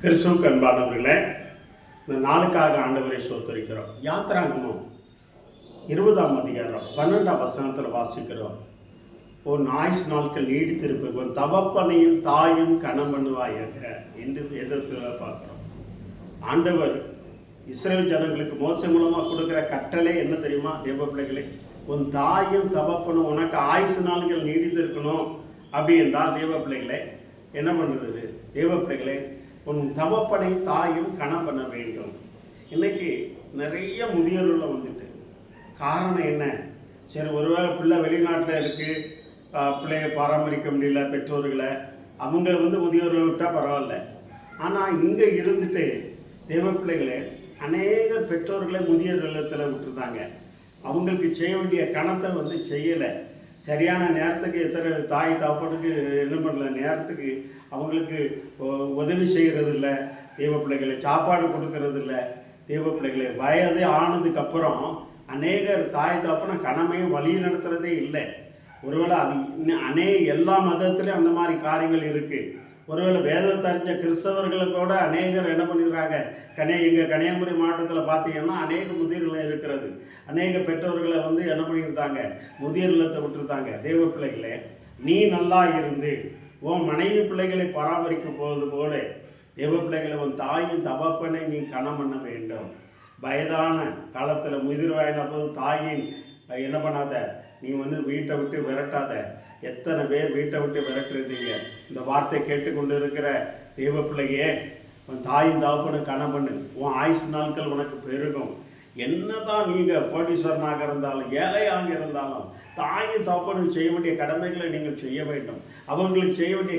கிறிஸ்துவுக்கு அன்பானவர்களே, இந்த நாளுக்காக ஆண்டவரை ஸ்தோத்திரிக்கிறோம். யாத்திராகமம் 20ஆம் அதிகாரம் 12ஆம் வசனத்தில் வாசிக்கிறோம். உன் ஆயுசு நாட்கள் நீடித்திருப்பது உன் தகப்பனையும் தாயும் கனம் பண்ணுவாயாக என்று எதிர்த்து பார்க்குறோம். ஆண்டவர் இஸ்ரேல் ஜனங்களுக்கு மோசை மூலமாக கொடுக்குற கட்டளை என்ன தெரியுமா? தேவ பிள்ளைகளே, உன் தாயும் தகப்பனும் உனக்கு ஆயுசு நாட்கள் நீடித்திருக்கணும் அப்படின்றா தேவ பிள்ளைகளே என்ன பண்ணுறது? தேவ பிள்ளைகளே, உன் தகப்பனை தாயும் கனம் பண்ண வேண்டும். இன்னைக்கு நிறைய முதியோர்கள் வந்துட்டு காரணம் என்ன? சரி, ஒருவேளை பிள்ளை வெளிநாட்டில் இருக்குது, பிள்ளையை பராமரிக்க முடியல பெற்றோர்களை, அவங்க முதியோர்களை விட்டால் பரவாயில்ல. ஆனால் இங்கே இருந்துட்டு தேவ பிள்ளைகளே அநேக பெற்றோர்களை முதியோர் இல்லத்தில் விட்டுருந்தாங்க. அவங்களுக்கு செய்ய வேண்டிய கணத்தை செய்யலை. சரியான நேரத்துக்கு எத்தனை தாய் தகப்பனுக்கு என்ன பண்ணல, நேரத்துக்கு அவங்களுக்கு உதவி செய்கிறது இல்லை. தேவ பிள்ளைகளை சாப்பாடு கொடுக்கறது இல்லை. தேவ பிள்ளைகளை வயது ஆனதுக்கப்புறம் அநேகர் தாய் தகப்பனை கணமே வழி நடத்துகிறதே இல்லை. ஒருவேளை அது எல்லா மதத்துலேயும் அந்த மாதிரி காரியங்கள் இருக்குது. ஒருவேளை வேதத்தை அறிஞ்ச கிறிஸ்தவர்களுக்கூட அநேகர் என்ன பண்ணிடுறாங்க, எங்கள் கன்னியாகுமரி மாவட்டத்தில் பார்த்தீங்கன்னா அநேக முதியோர்கள் இருக்கிறது. அநேக பெற்றோர்களை என்ன பண்ணியிருந்தாங்க, முதியோர் இல்லத்தை விட்டுருந்தாங்க. தேவ பிள்ளைகளே, நீ நல்லா இருந்து உன் மனைவி பிள்ளைகளை பராமரிக்கும் போது போல தேவ பிள்ளைகளை உன் தாயின் தகப்பனை நீ கனம் பண்ண வேண்டும். வயதான காலத்தில் முதிர்வாயின போது தாயின் என்ன பண்ணாத, நீ வீட்டை விட்டு விரட்டாத. எத்தனை பேர் வீட்டை விட்டு விரட்டுறீங்க? இந்த வார்த்தை கேட்டுக்கொண்டு இருக்கிற தேவ பிள்ளையே, உன் தாயின் தகப்பனை கனம் பண்ணு. உன் ஆயுசு நாட்கள் உனக்கு பெருகும். என்னதான் நீங்கள் கோடீஸ்வரனாக இருந்தாலும் ஏழையாக இருந்தாலும் தாயின் தகப்பனுக்கு செய்ய வேண்டிய கடமைகளை நீங்கள் செய்ய வேண்டும். அவங்களுக்கு செய்ய வேண்டிய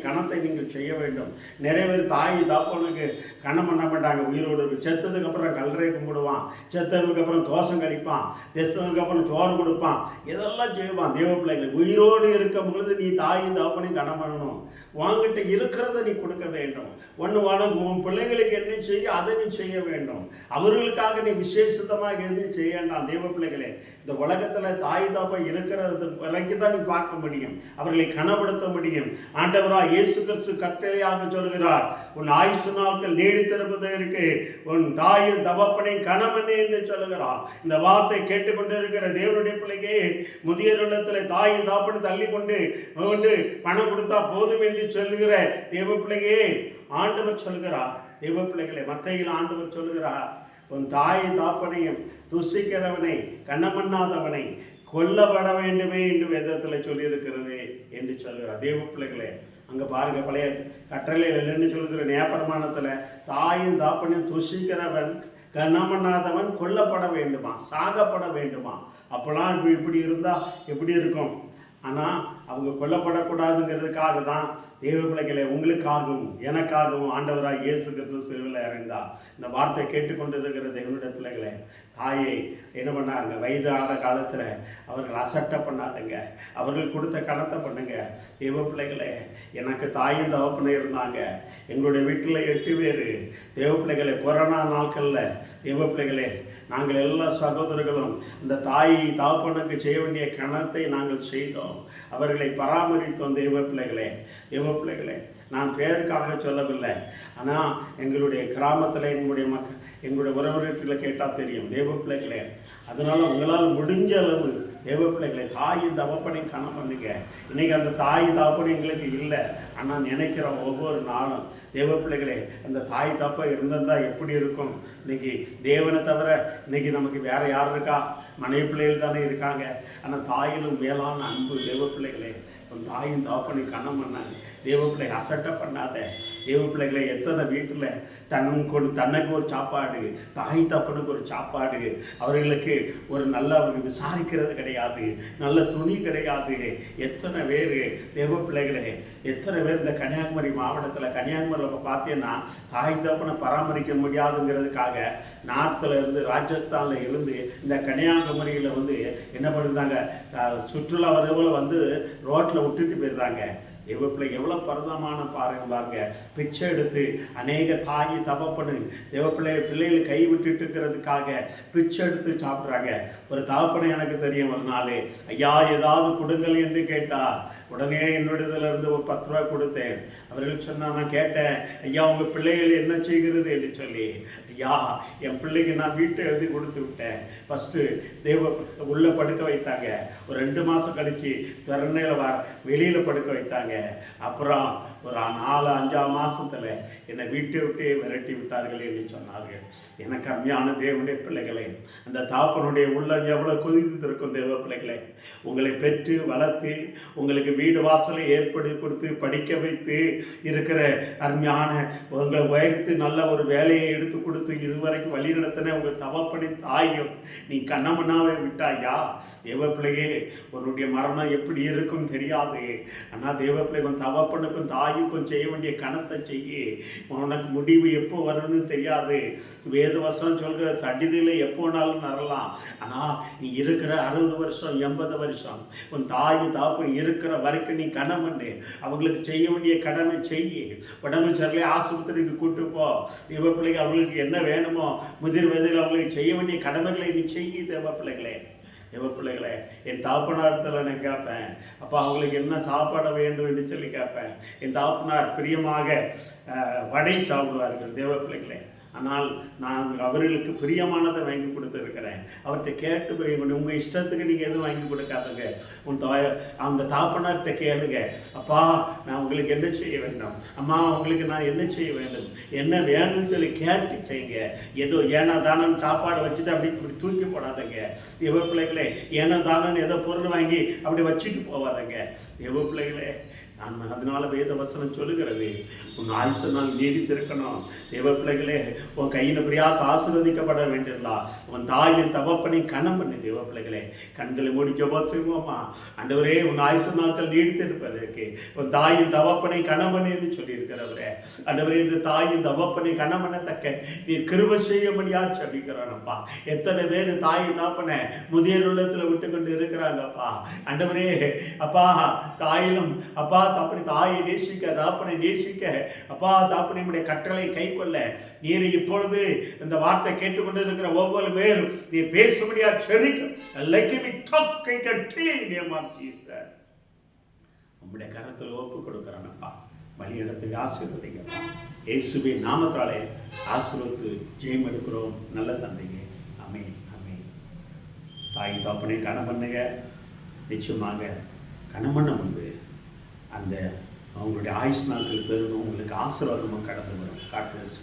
கணத்தை நீங்கள் செய்ய வேண்டும். நிறைய பேர் தாய் தகப்பனுக்கு கணம் பண்ண மாட்டாங்க. உயிரோடு செத்ததுக்கப்புறம் கல்லறை கும்பிடுவான், செத்ததுக்கப்புறம் தோசம் கழிப்பான், செத்ததுக்கப்புறம் சோறு கொடுப்பான், இதெல்லாம் செய்வான். தேவ பிள்ளைகள், உயிரோடு இருக்கும் பொழுது நீ தாயின் தகப்பனையும் கணம் பண்ணணும். வாங்கிட்ட இருக்கிறத நீ கொடுக்க வேண்டும். உன் பிள்ளைகளுக்கு என்ன செய்ய அதை நீ செய்ய வேண்டும். அவர்களுக்காக நீ விசேஷமாக எதுவும் செய்ய வேண்டாம். தேவ பிள்ளைகளே, இந்த உலகத்தில் தாய் தாப்பா இருக்கிறது வரைக்கும் தான் நீ பார்க்க முடியும், அவர்களை கனப்படுத்த முடியும். ஆண்டவராய் இயேசு கிறிஸ்து கட்டளையாக சொல்கிறார், உன் ஆயுசு நாட்கள் நீடித்திருப்பதற்கு உன் தாயும் தகப்பனையும் கணவனே என்று சொல்லுகிறார். இந்த வார்த்தை கேட்டுக்கொண்டு இருக்கிற தேவனுடைய பிள்ளைக்கு முதியோர் இல்லத்தில் தாயும் தகப்பனை தள்ளி கொண்டு பணம் கொடுத்தா போதும் என்று சொல்லுகிற தேவ பிள்ளையே ஆண்டவர் சொல்கிறார். தேவ பிள்ளைகளை மத்தையில் ஆண்டவர் சொல்லுகிறார், உன் தாயை தாப்பனையும் துசிக்கிறவனை கண்ணமண்ணாதவனை கொல்லப்பட வேண்டுமே என்று வேதத்தில் சொல்லியிருக்கிறது என்று சொல்கிறார். தேவ பிள்ளைகளே, அங்கே பாருங்க, பழைய கட்டளையில் என்ன சொல்லுகிற நியாயப்பிரமாணத்தில் தாயும் தாப்பனையும் துசிக்கிறவன் கண்ணமண்ணாதவன் கொல்லப்பட வேண்டுமா, சாகப்பட வேண்டுமா. அப்போலாம் இப்படி இருந்தால் எப்படி இருக்கும்? ஆனால் அவங்க கொல்லப்படக்கூடாதுங்கிறதுக்காக தான் தேவ பிள்ளைகளை உங்களுக்காகவும் எனக்காகவும் ஆண்டவராக இயேசு கிறிஸ்து சிலுவையில் இறந்தார். இந்த வார்த்தை கேட்டுக்கொண்டு இருக்கிற தேவனுடைய பிள்ளைகளை, தாயை என்ன பண்ணாங்க, வயதான காலத்தில் அவர்கள் அசட்டை பண்ணாதுங்க, அவர்கள் கொடுத்த கணத்தை பண்ணுங்க. தேவ பிள்ளைகளை, எனக்கு தாயும் தகப்பனும் இருந்தாங்க. எங்களுடைய வீட்டில் 8 பேர் தேவ பிள்ளைகளை. கொரோனா நாட்களில் தேவ பிள்ளைகளே, நாங்கள் எல்லா சகோதரர்களும் இந்த தாய் தகப்பனுக்கு செய்ய வேண்டிய கணத்தை நாங்கள் செய்தோம். அவர்களை பராமரித்தோம். தேவ பிள்ளைகளே, தேவ பிள்ளைகளே, நான் பேருக்காக சொல்லவில்லை. ஆனால் எங்களுடைய கிராமத்தில் எங்களுடைய உறவினர்களில் கேட்டால் தெரியும். தேவ பிள்ளைகளே, அதனால் உங்களால் முடிஞ்ச அளவு தேவ பிள்ளைகளை தாயின் தகப்பனையும் கணம் பண்ணுங்க. இன்றைக்கி அந்த தாய் தகப்பனை எங்களுக்கு இல்லை, ஆனால் நினைக்கிறோம் ஒவ்வொரு நாளும். தேவ பிள்ளைகளே, அந்த தாய் தப்ப இருந்திருந்தால் எப்படி இருக்கும்? இன்றைக்கி தேவனை தவிர இன்றைக்கி நமக்கு வேறு யார் இருக்கா? மனைவி பிள்ளைகள் தானே இருக்காங்க. ஆனால் தாயிலும் மேலான அன்பு. தேவ பிள்ளைகளே, உன் தாயின் தகப்பனை கணம் பண்ணாங்க. தேவ பிள்ளை அசட்டை பண்ணாத. தேவ பிள்ளைகளை, எத்தனை வீட்டில் தனக்கு ஒரு சாப்பாடு, தாய் தப்பனுக்கு ஒரு சாப்பாடு, அவர்களுக்கு ஒரு நல்ல அவர்கள் விசாரிக்கிறது கிடையாது, நல்ல துணி கிடையாது. எத்தனை பேர் தேவ பிள்ளைகளே, எத்தனை பேர் இந்த கன்னியாகுமரி மாவட்டத்தில் கன்னியாகுமரியில் பார்த்தீங்கன்னா தாய் தப்பனை பராமரிக்க முடியாதுங்கிறதுக்காக நார்த்தில் இருந்து ராஜஸ்தானில் இருந்து இந்த கன்னியாகுமரியில் என்ன பண்ணுறாங்க, சுற்றுலா வரவங்களை ரோட்டில் விட்டுட்டு போயிடுறாங்க. தேவ பிள்ளை எவ்வளோ பரதமான பாருங்க. பிச்சை எடுத்து அநேக தாய் தகப்பனு தேவ பிள்ளைகள் கை விட்டுட்டு இருக்கிறதுக்காக பிச்சை எடுத்து சாப்பிட்றாங்க. ஒரு தகப்பனை எனக்கு தெரியும், ஒரு நாள் ஐயா ஏதாவது கொடுங்கள் என்று கேட்டார். உடனே என்னோடதுல இருந்து ஒரு 10 ரூபா கொடுத்தேன். அவர்கள் சொன்னா, நான் கேட்டேன், ஐயா உங்கள் பிள்ளைகள் என்ன செய்கிறது என்று சொல்லி. ஐயா என் பிள்ளைக்கு நான் வீட்டை எழுதி கொடுத்து விட்டேன். ஃபஸ்ட்டு உள்ளே படுக்க வைத்தாங்க. ஒரு 2 மாதம் கழித்து திறனையில் வெளியில் படுக்க வைத்தாங்க. அப்புறம் ஒரு 4-5 மாதத்தில் என்னை வீட்டை விட்டு விரட்டி விட்டார்கள் என்று சொன்னார்கள். எனக்கு அருமையான தேவனுடைய பிள்ளைகளே, அந்த தாப்பனுடைய உள்ளம் எவ்வளோ கொதித்திருக்கும். தேவ பிள்ளைகளே, உங்களை பெற்று வளர்த்து உங்களுக்கு வீடு வாசலை ஏற்படுத்தி கொடுத்து படிக்க வைத்து இருக்கிற அருமையான உங்களை உயர்த்து நல்ல ஒரு வேலையை எடுத்து கொடுத்து இதுவரைக்கும் வழி நடத்தின உங்கள் தவப்படி தாயும் நீ கண்ணமண்ணாவை விட்டாயா? தேவ பிள்ளையே, உன்னுடைய மரணம் எப்படி இருக்கும் தெரியாது. ஆனால் தேவ பிள்ளை உன் தவப்பனுக்கும் தாயுக்கும் செய்ய வேண்டிய கணத்தை செய்ய. உனக்கு முடிவு எப்போ வரும்னு தெரியாது. வேத வசனம் சொல்கிற சடிதில் எப்போ வேணாலும் நடலாம். ஆனால் நீ இருக்கிற 60 வருஷம் 80 வருஷம் உன் தாய் தாப்பன் இருக்கிற வரைக்கும் நீ கணம் பண்ணு. அவங்களுக்கு செய்ய வேண்டிய கடமை செய்ய. உடம்பு சரியில்லை ஆஸ்பத்திரிக்கு கூட்டு போ. தேவ பிள்ளைங்க அவங்களுக்கு என்ன வேணுமோ முதிர் வயதில் அவங்களுக்கு செய்ய வேண்டிய கடமைகளை நீ செய்ய. தேவ பிள்ளைகளே, தேவ பிள்ளைகளே, என் தாப்பனாரத்தில் நான் கேட்பேன், அப்போ அவங்களுக்கு என்ன சாப்பாடு வேண்டும் என்று சொல்லி கேட்பேன். என் தாப்பனார் பிரியமாக வடை சாப்பிடுவார்கள். தேவ பிள்ளைகளே, ஆனால் நான் அவர்களுக்கு பிரியமானதை வாங்கி கொடுத்துருக்கிறேன். அவர்கிட்ட கேட்டு போய் உங்கள் இஷ்டத்துக்கு நீங்கள் எதுவும் வாங்கி கொடுக்காதுங்க. அந்த தாப்பனார்கிட்ட கேளுங்க, அப்பா நான் உங்களுக்கு என்ன செய்ய வேண்டும், அம்மா உங்களுக்கு நான் என்ன செய்ய வேண்டும், என்ன வேணும்னு சொல்லி கேட்டு செய்யுங்க. ஏதோ ஏன்னா தானே சாப்பாடு வச்சுட்டு அப்படி இப்படி தூக்கி போடாதங்க. தேவ பிள்ளைகளே, ஏன்னா தானே ஏதோ பொருள் வாங்கி அப்படி வச்சுட்டு போவாதங்க. தேவ பிள்ளைகளே, நான் அதனால வேத வசனம் சொல்லுகிறது, உன் ஆயுசு நாள் நீடித்திருக்கணும். தேவ பிள்ளைகளே, உன் கையின் பிரியாசம் ஆசீர்வதிக்கப்பட வேண்டியதா. உன் தாயின் தவப்பனை கணம் பண்ணு. தேவ பிள்ளைகளே, கண்களை மூடி ஜெபம் செய்வோமா? ஆண்டவரே, உன் ஆயுசு நாட்கள் நீடித்திருப்பதற்கு உன் தாயின் தவப்பனை கணம் பண்ணு சொல்லியிருக்கிறவரே. ஆண்டவரே, இந்த தாயின் தவப்பனை கணம் பண்ணத்தக்க நீ கிருபை செய்யும்படியா ஜெபிக்கிறோம்ப்பா. எத்தனை பேர் தாயின் தாப்பனை முதியோர் உள்ளத்தில் விட்டு கொண்டு இருக்கிறாங்கப்பா. ஆண்டவரே, அப்பா தாயிலும் அப்பா தாப்பனை தாயை நேசிக்க, தாப்பனை நேசிக்க, அப்பா தாப்பனை நம்முடைய கட்டளை கை கொள்ள நீர் இப்பொழுது இந்த வார்த்தை கேட்டுக்கொண்டு இருக்கிற ஒவ்வொரு பேரும் நீ பேசும்படியா செரிக்கும். நம்முடைய கரத்தில் ஒப்பு கொடுக்கிறானப்பா. வழி இடத்துக்கு ஆசீர்வதிங்கப்பா. இயேசுவின் நாமத்தாலே ஆசீர்வதித்து ஜெயம் எடுக்கிறோம். நல்ல தந்தைங்க. ஆமென், ஆமென். தாய் தாப்பனை கணம் பண்ணுங்க. நிச்சயமாக கணம் பண்ண முன்பு அந்த அவங்களுடைய ஆயுஷ் நாட்கள் பெருகும். உங்களுக்கு ஆசீர்வாதமாக கடந்து வரும். God plus.